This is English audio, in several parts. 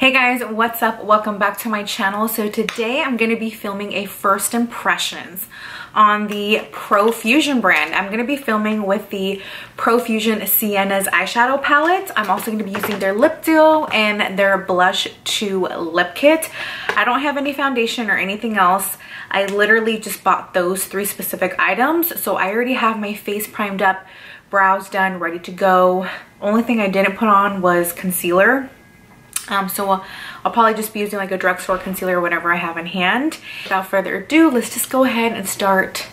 Hey guys, what's up? Welcome back to my channel. So today I'm going to be filming a first impressions on the Profusion brand. I'm going to be filming with the Profusion Siennas eyeshadow palette. I'm also going to be using their lip duo and their blush to lip kit. I don't have any foundation or anything else. I literally just bought those three specific items. So I already have my face primed up, brows done, ready to go. Only thing I didn't put on was concealer. So I'll probably just be using like a drugstore concealer or whatever I have in hand. Without further ado, let's just go ahead and start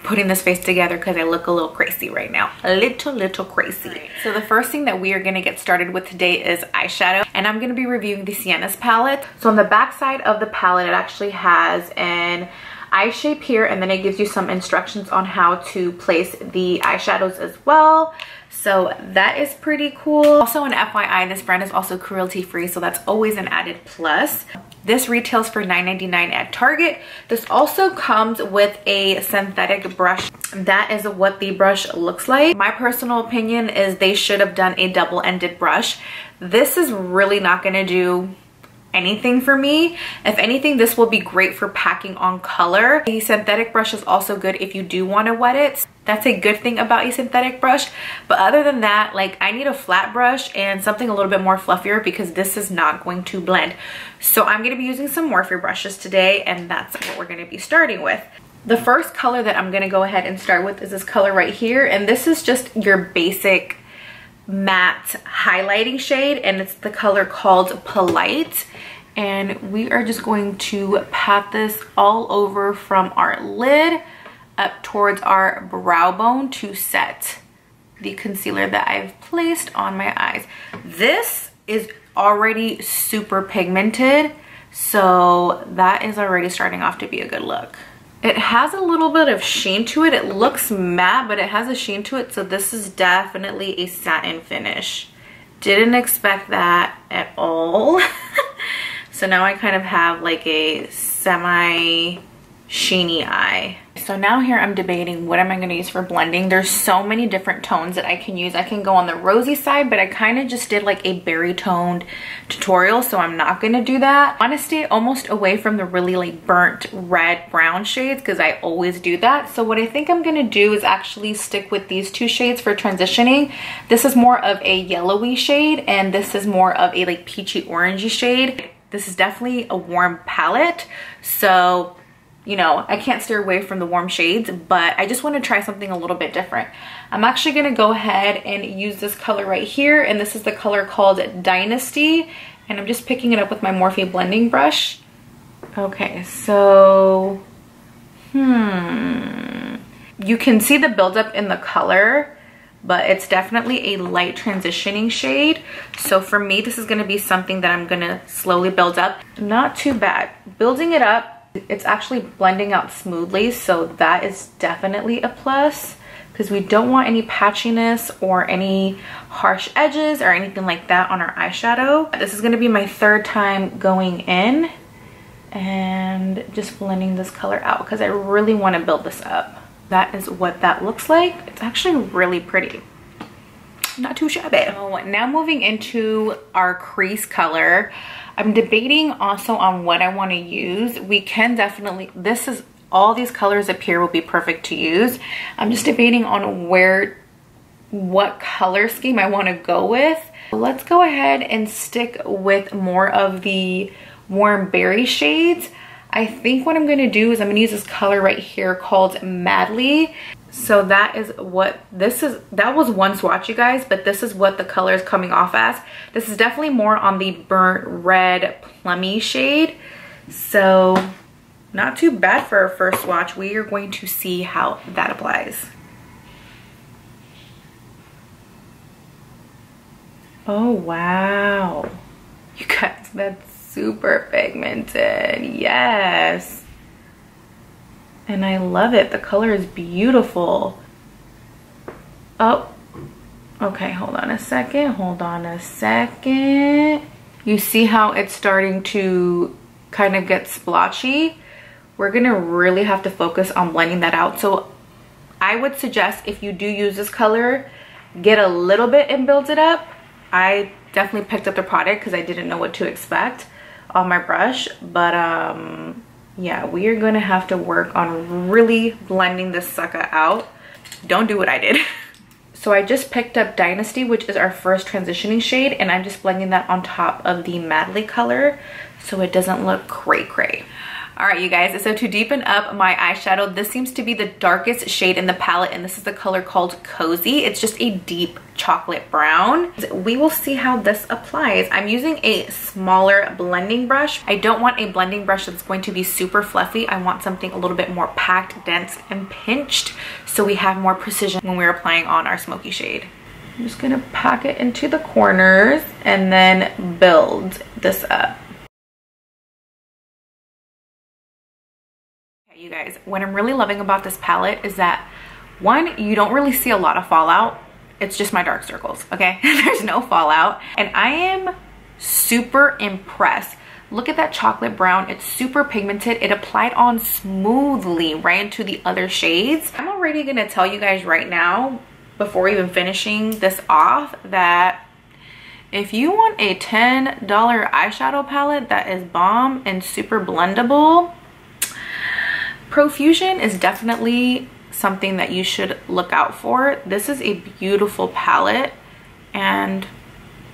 putting this face together because I look a little crazy right now. A little crazy. Right. So the first thing that we are going to get started with today is eyeshadow. And I'm going to be reviewing the Siennas palette. So on the back side of the palette, it actually has an eye shape here, and then it gives you some instructions on how to place the eyeshadows as well. So that is pretty cool. Also an FYI, this brand is also cruelty free, so that's always an added plus. This retails for $9.99 at Target. This also comes with a synthetic brush. That is what the brush looks like. My personal opinion is they should have done a double-ended brush. This is really not gonna do anything for me. If anything, this will be great for packing on color. A synthetic brush is also good if you do want to wet it. That's a good thing about a synthetic brush. But other than that, like, I need a flat brush and something a little bit more fluffier because this is not going to blend. So I'm going to be using some Morphe brushes today, and that's what we're going to be starting with. The first color that I'm going to go ahead and start with is this color right here, and this is just your basic matte highlighting shade, and it's the color called Polite. And we are just going to pat this all over from our lid up towards our brow bone to set the concealer that I've placed on my eyes. This is already super pigmented, so that is already starting off to be a good look. It has a little bit of sheen to it. It looks matte, but it has a sheen to it, so this is definitely a satin finish. Didn't expect that at all. So now I kind of have like a semi sheeny eye. So now here I'm debating what am I going to use for blending. There's so many different tones that I can use. I can go on the rosy side, but I kind of just did like a berry toned tutorial, so I'm not going to do that. I want to stay almost away from the really like burnt red brown shades because I always do that. So what I think I'm going to do is actually stick with these two shades for transitioning. This is more of a yellowy shade, and this is more of a like peachy orangey shade. This is definitely a warm palette, so you know, I can't steer away from the warm shades, but I just want to try something a little bit different. I'm actually going to go ahead and use this color right here, and this is the color called Dynasty, and I'm just picking it up with my Morphe blending brush. Okay, so you can see the buildup in the color, but it's definitely a light transitioning shade. So for me, this is gonna be something that I'm gonna slowly build up. Not too bad. Building it up, it's actually blending out smoothly, so that is definitely a plus because we don't want any patchiness or any harsh edges or anything like that on our eyeshadow. This is gonna be my third time going in and just blending this color out because I really wanna build this up. That is what that looks like. It's actually really pretty. Not too shabby. So now moving into our crease color. I'm debating also on what I want to use. We can definitely, this is, all these colors up here will be perfect to use. I'm just debating on what color scheme I want to go with. Let's go ahead and stick with more of the warm berry shades. I think what I'm going to do is I'm going to use this color right here called Madly. So that is what this is. That was one swatch, you guys, but this is what the color is coming off as. This is definitely more on the burnt red plummy shade. So not too bad for our first swatch. We are going to see how that applies. Oh, wow. You guys, that's super pigmented. Yes. And I love it. The color is beautiful. Oh, okay, hold on a second. You see how it's starting to kind of get splotchy? We're gonna really have to focus on blending that out. So I would suggest if you do use this color, get a little bit and build it up. I definitely picked up the product because I didn't know what to expect on my brush. But yeah, we are gonna have to work on really blending this sucker out. Don't do what I did. So I just picked up Dynasty, which is our first transitioning shade, and I'm just blending that on top of the Madly color so it doesn't look cray-cray. All right, you guys, so to deepen up my eyeshadow, this seems to be the darkest shade in the palette, and this is the color called Cozy. It's just a deep chocolate brown. We will see how this applies. I'm using a smaller blending brush. I don't want a blending brush that's going to be super fluffy. I want something a little bit more packed, dense, and pinched so we have more precision when we're applying on our smoky shade. I'm just gonna pack it into the corners and then build this up. You guys, what I'm really loving about this palette is that, one, you don't really see a lot of fallout. It's just my dark circles, okay? There's no fallout, and I am super impressed. Look at that chocolate brown. It's super pigmented. It applied on smoothly right into the other shades. I'm already gonna tell you guys right now, before even finishing this off, that if you want a $10 eyeshadow palette that is bomb and super blendable, Profusion is definitely something that you should look out for. This is a beautiful palette and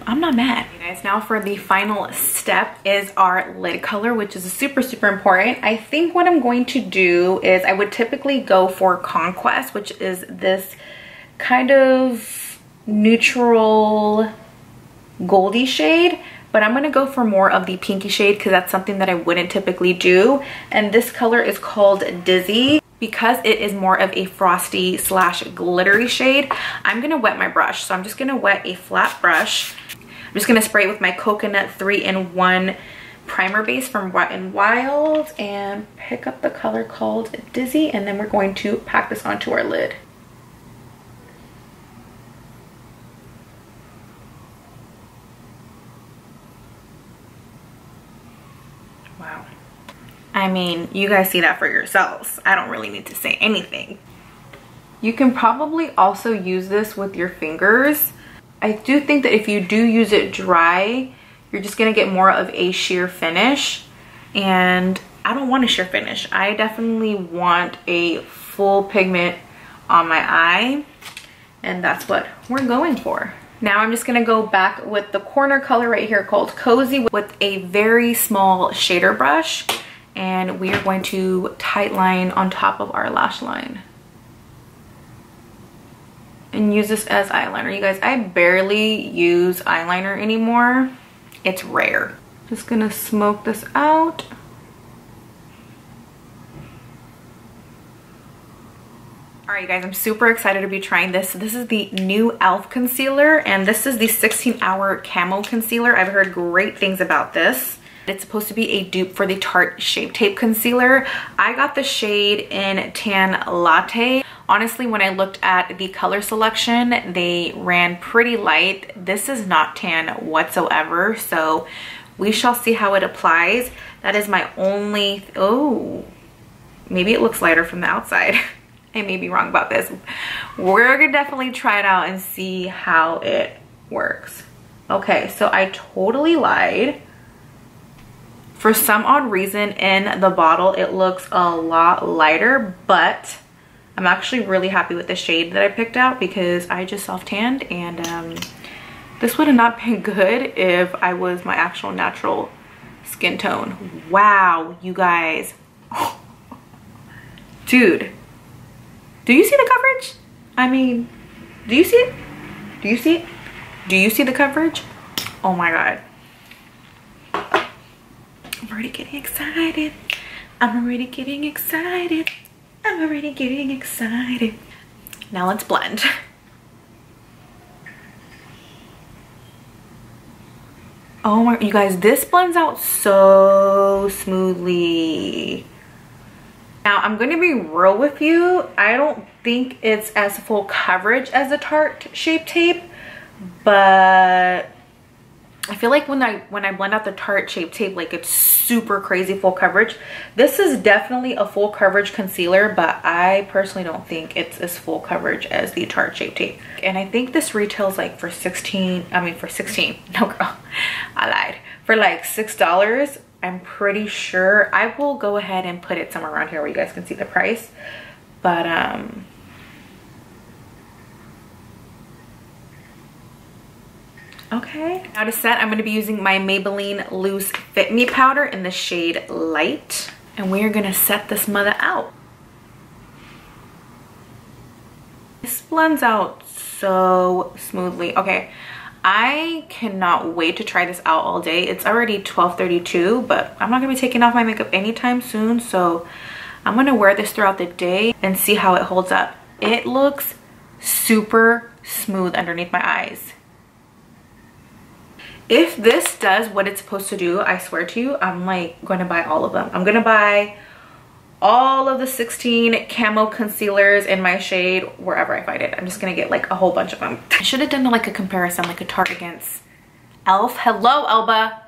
I'm not mad. You guys, now for the final step is our lid color, which is super important. I think what I'm going to do is I would typically go for Conquest, which is this kind of neutral goldy shade, but I'm gonna go for more of the pinky shade because that's something that I wouldn't typically do. And this color is called Dizzy. Because it is more of a frosty slash glittery shade, I'm gonna wet my brush. So I'm just gonna wet a flat brush. I'm just gonna spray it with my Coconut 3-in-1 primer base from Wet n Wild and pick up the color called Dizzy, and then we're going to pack this onto our lid. Wow. I mean, you guys see that for yourselves. I don't really need to say anything. You can probably also use this with your fingers. I do think that if you do use it dry, you're just gonna get more of a sheer finish. And I don't want a sheer finish. I definitely want a full pigment on my eye. And that's what we're going for. Now I'm just gonna go back with the corner color right here called Cozy with a very small shader brush. And we are going to tight line on top of our lash line. And use this as eyeliner. You guys, I barely use eyeliner anymore. It's rare. Just gonna smoke this out. All right, you guys, I'm super excited to be trying this. This is the new E.L.F. concealer, and this is the 16-hour Camo concealer. I've heard great things about this. It's supposed to be a dupe for the Tarte Shape Tape concealer. I got the shade in Tan Latte. Honestly, when I looked at the color selection, they ran pretty light. This is not tan whatsoever, so we shall see how it applies. That is my only, oh, maybe it looks lighter from the outside. I may be wrong about this. We're gonna definitely try it out and see how it works. Okay, so I totally lied. For some odd reason in the bottle, it looks a lot lighter, but I'm actually really happy with the shade that I picked out because I just self-tanned, and this would have not been good if I was my actual natural skin tone. Wow, you guys. Dude. Do you see the coverage? I mean, do you see it? Do you see it? Do you see the coverage? Oh my God. I'm already getting excited. I'm already getting excited. I'm already getting excited. Now let's blend. Oh my, you guys, this blends out so smoothly. Now, I'm going to be real with you. I don't think it's as full coverage as the Tarte Shape Tape, but I feel like when I blend out the Tarte Shape Tape, like it's super crazy full coverage. This is definitely a full coverage concealer, but I personally don't think it's as full coverage as the Tarte Shape Tape. And I think this retails like for 16, no girl, I lied. For like $6, I'm pretty sure. I will go ahead and put it somewhere around here where you guys can see the price. But okay. Now to set, I'm going to be using my Maybelline Loose Fit Me powder in the shade Light. And we are going to set this mother out. This blends out so smoothly. Okay, I cannot wait to try this out all day. It's already 12:32, but I'm not going to be taking off my makeup anytime soon. So I'm going to wear this throughout the day and see how it holds up. It looks super smooth underneath my eyes. If this does what it's supposed to do, I swear to you, I'm like going to buy all of them. I'm going to buy all of the 16 Camo concealers in my shade wherever I find it. I'm just going to get like a whole bunch of them. I should have done like a comparison, like a Tarte against E.L.F. Hello, Elba.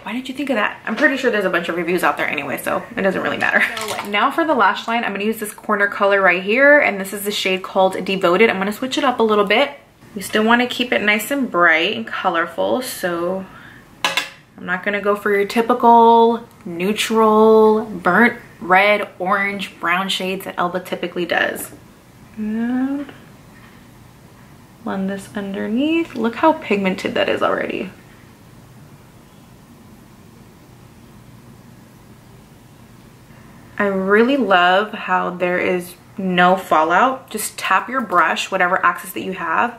Why didn't you think of that? I'm pretty sure there's a bunch of reviews out there anyway, so it doesn't really matter. So now for the lash line, I'm going to use this corner color right here, and this is the shade called Devoted. I'm going to switch it up a little bit. We still want to keep it nice and bright and colorful, so I'm not going to go for your typical neutral, burnt red, orange, brown shades that Elba typically does. And blend this underneath. Look how pigmented that is already. I really love how there is no fallout. Just tap your brush, whatever axis that you have,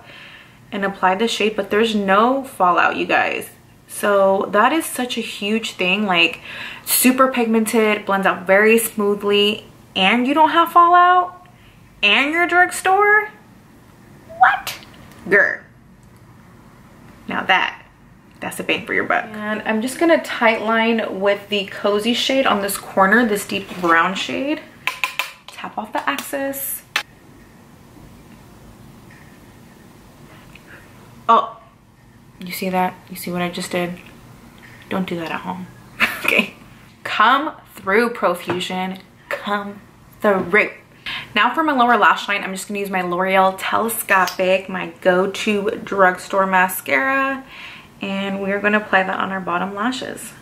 and apply the shade, but there's no fallout, you guys. So that is such a huge thing. Like, super pigmented, blends out very smoothly, and you don't have fallout, and you're a drugstore. What? Girl. Now that's a bang for your buck. And I'm just gonna tight line with the Cozy shade on this corner, this deep brown shade. Tap off the axis. Oh, you see that? You see what I just did? Don't do that at home. Okay. Come through, Profusion. Come through. Now for my lower lash line, I'm just gonna use my L'Oreal Telescopic, my go-to drugstore mascara. And we're gonna apply that on our bottom lashes.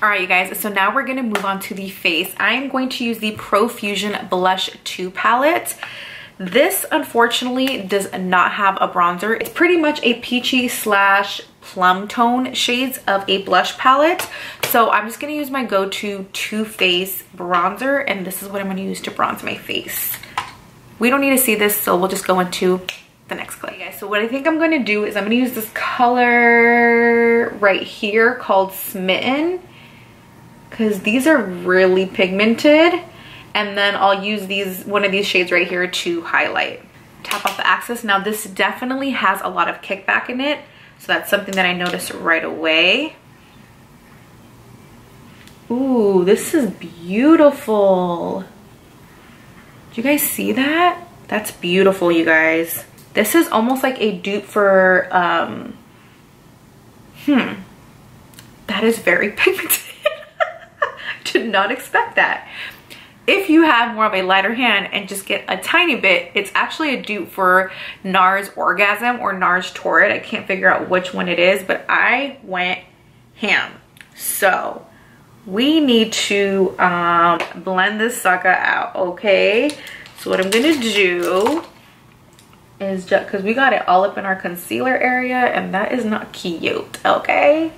All right, you guys, so now we're gonna move on to the face. I'm going to use the Profusion Blush 2 palette. This, unfortunately, does not have a bronzer. It's pretty much a peachy slash plum tone shades of a blush palette. So I'm just gonna use my go-to Too Faced bronzer, and this is what I'm gonna use to bronze my face. We don't need to see this, so we'll just go into the next color. Okay, guys, so what I think I'm gonna do is I'm gonna use this color right here called Smitten, because these are really pigmented, and then I'll use one of these shades right here to highlight. Tap off the axis. Now this definitely has a lot of kickback in it, so that's something that I noticed right away. Ooh, this is beautiful. Did you guys see that? That's beautiful, you guys. This is almost like a dupe for that is very pigmented. Did not expect that. If you have more of a lighter hand and just get a tiny bit, it's actually a dupe for NARS Orgasm or NARS Torrid. I can't figure out which one it is, but I went ham. So we need to blend this sucker out, okay? So what I'm gonna do is just, because we got it all up in our concealer area, and that is not cute, okay?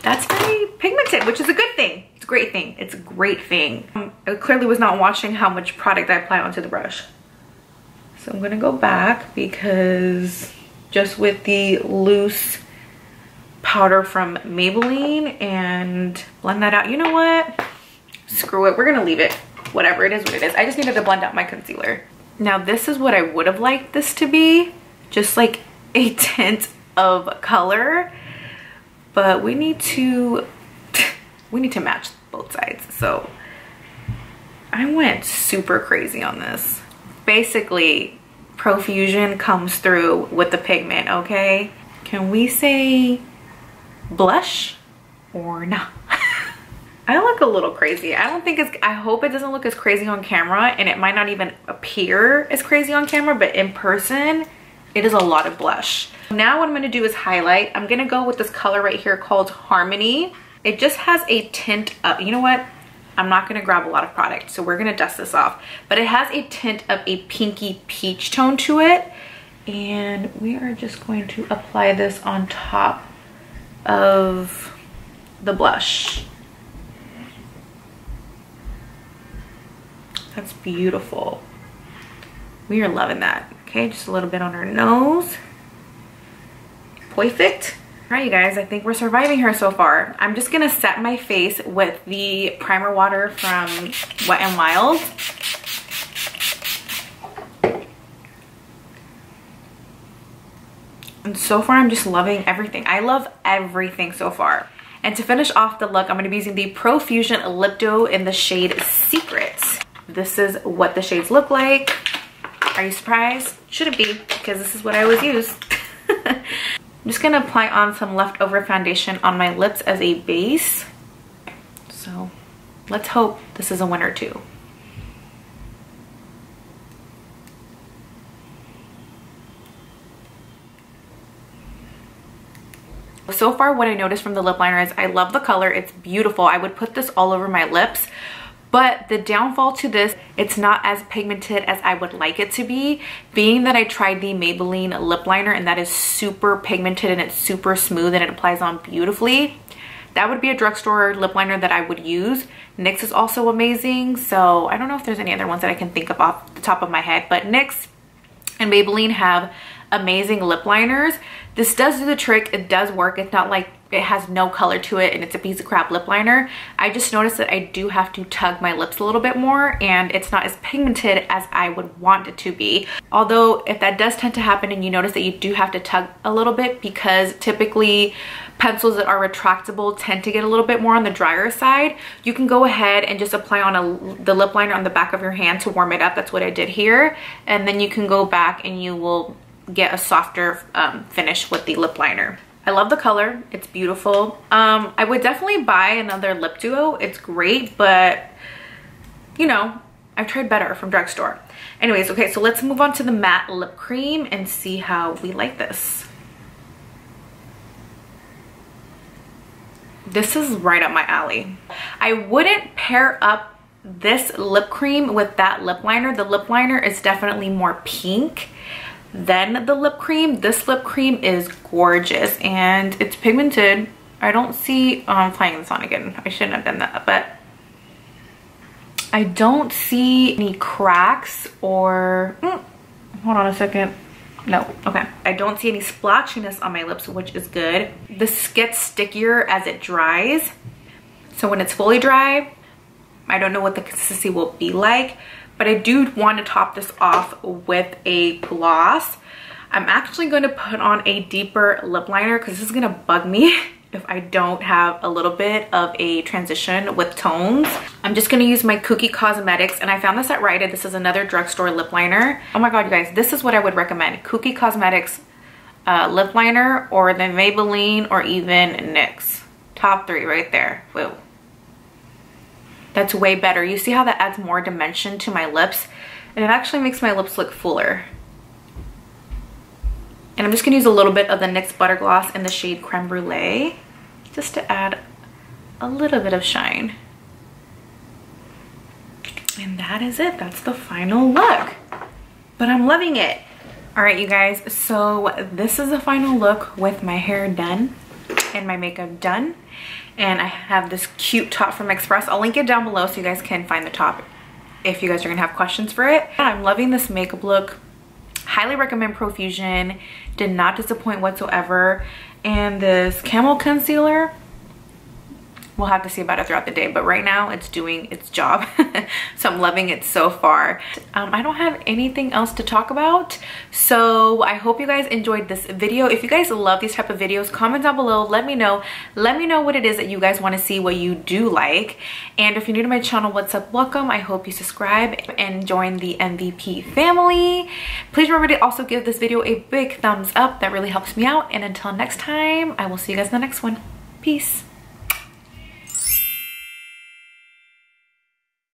That's very pigmented, which is a good thing. It's a great thing. It's a great thing. I clearly was not watching how much product I apply onto the brush. So I'm gonna go back, because just with the loose powder from Maybelline and blend that out. You know what? Screw it. We're gonna leave it. Whatever, it is what it is. I just needed to blend out my concealer. Now this is what I would have liked this to be, just like a tint of color, but we need to match both sides. So I went super crazy on this. Basically Profusion comes through with the pigment, okay? Can we say blush or not? I look a little crazy. I don't think it's, I hope it doesn't look as crazy on camera, and it might not even appear as crazy on camera, but in person, it is a lot of blush. Now what I'm gonna do is highlight. I'm gonna go with this color right here called Harmony. It just has a tint of, you know what? I'm not gonna grab a lot of product, so we're gonna dust this off. But it has a tint of a pinky peach tone to it. And we are just going to apply this on top of the blush. That's beautiful. We are loving that. Okay, just a little bit on our nose. Perfect. All right, you guys, I think we're surviving here so far. I'm just gonna set my face with the primer water from Wet n Wild. And so far, I'm just loving everything. I love everything so far. And to finish off the look, I'm gonna be using the Profusion Lip Duo in the shade Secrets. This is what the shades look like. Are you surprised? Shouldn't be, because this is what I always use. I'm just gonna apply on some leftover foundation on my lips as a base. So let's hope this is a winner too. So far, what I noticed from the lip liner is I love the color. It's beautiful. I would put this all over my lips. But the downfall to this, it's not as pigmented as I would like it to be, being that I tried the Maybelline lip liner and that is super pigmented and it's super smooth and it applies on beautifully. That would be a drugstore lip liner that I would use. NYX is also amazing. So I don't know if there's any other ones that I can think of off the top of my head, but NYX and Maybelline have amazing lip liners. This does do the trick. It does work. It's not like it has no color to it and it's a piece of crap lip liner. I just noticed that I do have to tug my lips a little bit more and it's not as pigmented as I would want it to be. Although if that does tend to happen and you notice that you do have to tug a little bit, because typically pencils that are retractable tend to get a little bit more on the drier side, you can go ahead and just apply on the lip liner on the back of your hand to warm it up. That's what I did here. And then you can go back and you will get a softer finish with the lip liner. I love the color. It's beautiful. I would definitely buy another lip duo. It's great, but you know, I've tried better from drugstore. Anyways, okay, so let's move on to the matte lip cream and see how we like this. This is right up my alley. I wouldn't pair up this lip cream with that lip liner. The lip liner is definitely more pink than the lip cream. This lip cream is gorgeous and it's pigmented. I don't see, I'm applying this on again. I shouldn't have done that, but I don't see any cracks or, hold on a second. No, okay. I don't see any splotchiness on my lips, which is good. This gets stickier as it dries. So when it's fully dry, I don't know what the consistency will be like, but I do want to top this off with a gloss. I'm actually going to put on a deeper lip liner because this is going to bug me if I don't have a little bit of a transition with tones. I'm just going to use my Kokie Cosmetics, and I found this at Rite Aid. This is another drugstore lip liner. Oh my god, you guys, this is what I would recommend. Kokie Cosmetics lip liner, or the Maybelline, or even NYX. Top 3 right there. Whoa. That's way better. You see how that adds more dimension to my lips, and it actually makes my lips look fuller. And I'm just gonna use a little bit of the NYX Butter Gloss in the shade Creme Brulee, just to add a little bit of shine. And that is it. That's the final look. But I'm loving it. All right, you guys, so this is the final look with my hair done and my makeup done. And I have this cute top from Express. I'll link it down below so you guys can find the top if you guys are gonna have questions for it. I'm loving this makeup look. Highly recommend Profusion. Did not disappoint whatsoever. And this Camo concealer, we'll have to see about it throughout the day, but right now it's doing its job. So I'm loving it so far. I don't have anything else to talk about, so I hope you guys enjoyed this video. If you guys love these type of videos, comment down below, let me know what it is that you guys want to see, what you do like. And if you're new to my channel, what's up, welcome. I hope you subscribe and join the MVP family. Please remember to also give this video a big thumbs up. That really helps me out. And until next time, I will see you guys in the next one. Peace.